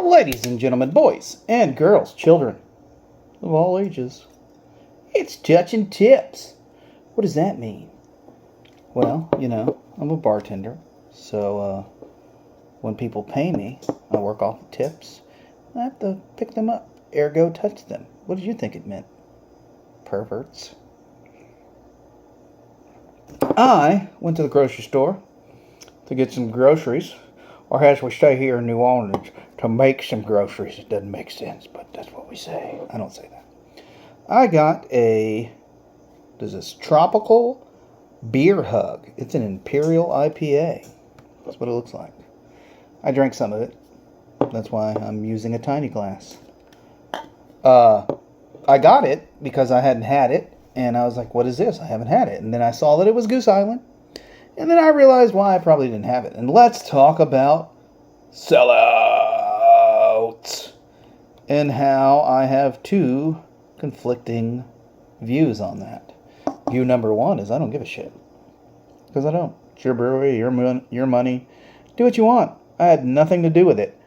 Ladies and gentlemen, boys and girls, children of all ages, it's Touching Tips. What does that mean? Well, I'm a bartender, so when people pay me, I work off the tips. I have to pick them up, ergo touch them. What did you think it meant? Perverts. I went to the grocery store to get some groceries, or as we say here in New Orleans, to make some groceries. It doesn't make sense, but that's what we say. I don't say that. I got this tropical beer hug. It's an Imperial IPA. That's what it looks like. I drank some of it. That's why I'm using a tiny glass. I got it because I hadn't had it, and I was like, what is this? I haven't had it. And then I saw that it was Goose Island, and then I realized why I probably didn't have it. And let's talk about sellouts and how I have two conflicting views on that. View number one is I don't give a shit. Because I don't. It's your brewery, your money. Do what you want. I had nothing to do with it.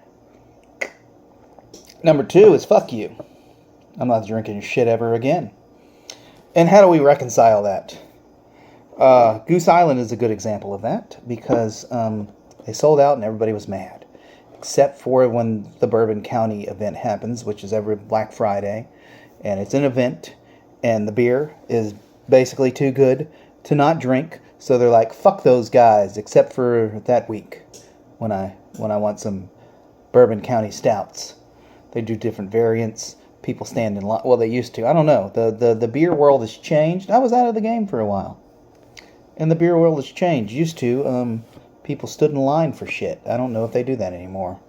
Number two is fuck you. I'm not drinking shit ever again. And how do we reconcile that? Goose Island is a good example of that because they sold out and everybody was mad. Except for when the Bourbon County event happens, which is every Black Friday. And it's an event, and the beer is basically too good to not drink. So they're like, fuck those guys, except for that week when I want some Bourbon County stouts. They do different variants. People stand in line. Well, they used to. I don't know. The beer world has changed. I was out of the game for a while. And the beer world has changed. Used to, people stood in line for shit. I don't know if they do that anymore.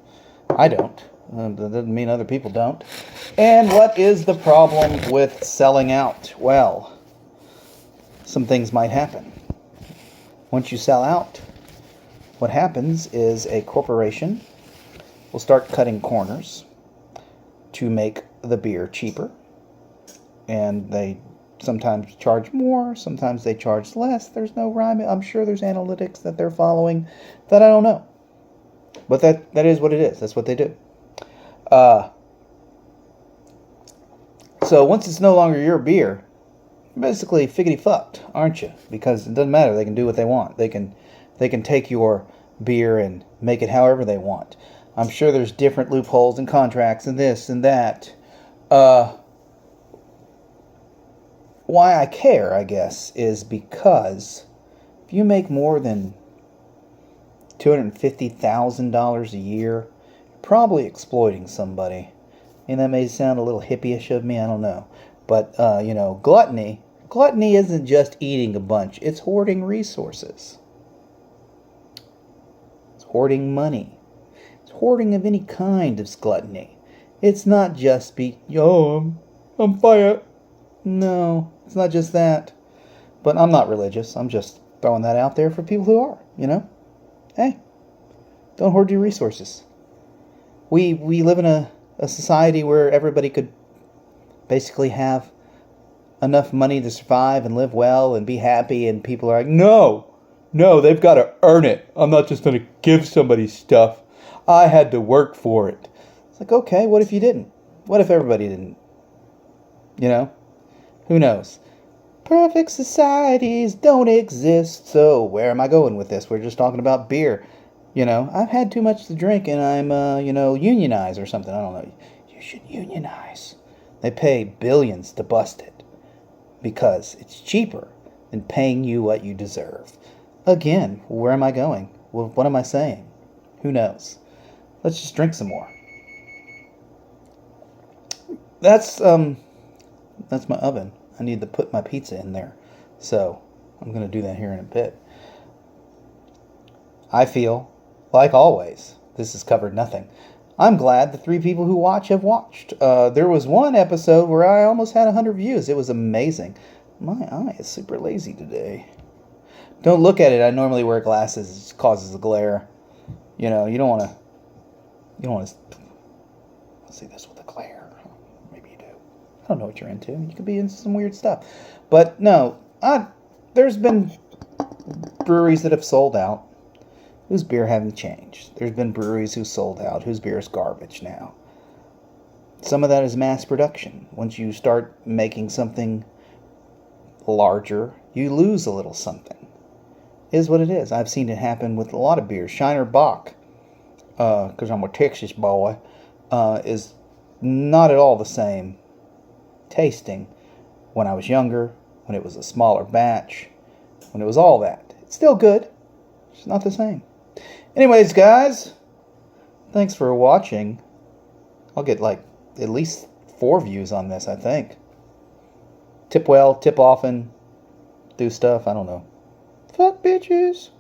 I don't. That doesn't mean other people don't. And what is the problem with selling out? Well, some things might happen. Once you sell out, what happens is a corporation will start cutting corners to make the beer cheaper. And they sometimes charge more, sometimes they charge less. There's no rhyme. I'm sure there's analytics that they're following that I don't know. But that is what it is. That's what they do. So once it's no longer your beer, you're basically figgity fucked, aren't you? Because it doesn't matter. They can do what they want. They can take your beer and make it however they want. I'm sure there's different loopholes and contracts and this and that. Why I care, I guess, is because if you make more than $250,000 a year, you're probably exploiting somebody. And that may sound a little hippie-ish of me, I don't know. But, gluttony isn't just eating a bunch. It's hoarding resources. It's hoarding money. It's hoarding of any kind of gluttony. It's not just I'm fire. No, it's not just that. But I'm not religious. I'm just throwing that out there for people who are, Hey, don't hoard your resources. We live in a society where everybody could basically have enough money to survive and live well and be happy, and people are like, no, they've got to earn it. I'm not just going to give somebody stuff. I had to work for it. It's like, okay, what if you didn't? What if everybody didn't? Who knows? Perfect societies don't exist. So where am I going with this? We're just talking about beer. I've had too much to drink and I'm, unionized or something. I don't know. You should unionize. They pay billions to bust it because it's cheaper than paying you what you deserve. Again, where am I going? Well, what am I saying? Who knows? Let's just drink some more. That's my oven. I need to put my pizza in there. So I'm going to do that here in a bit. I feel, like always, this has covered nothing. I'm glad the 3 people who watch have watched. There was one episode where I almost had 100 views. It was amazing. My eye is super lazy today. Don't look at it. I normally wear glasses. It causes a glare. You don't want to see this with a glare. Maybe you do. I don't know what you're into. You could be into some weird stuff. But no, there's been breweries that have sold out. whose beer haven't changed. There's been breweries who sold out, whose beer is garbage now. Some of that is mass production. Once you start making something larger, you lose a little something. It is what it is. I've seen it happen with a lot of beers. Shiner Bock, because I'm a Texas boy, is not at all the same tasting when I was younger, when it was a smaller batch, when it was all that. It's still good. It's not the same. Anyways, guys, thanks for watching. I'll get like at least 4 views on this, I think. Tip well, tip often, do stuff, I don't know. Fuck bitches.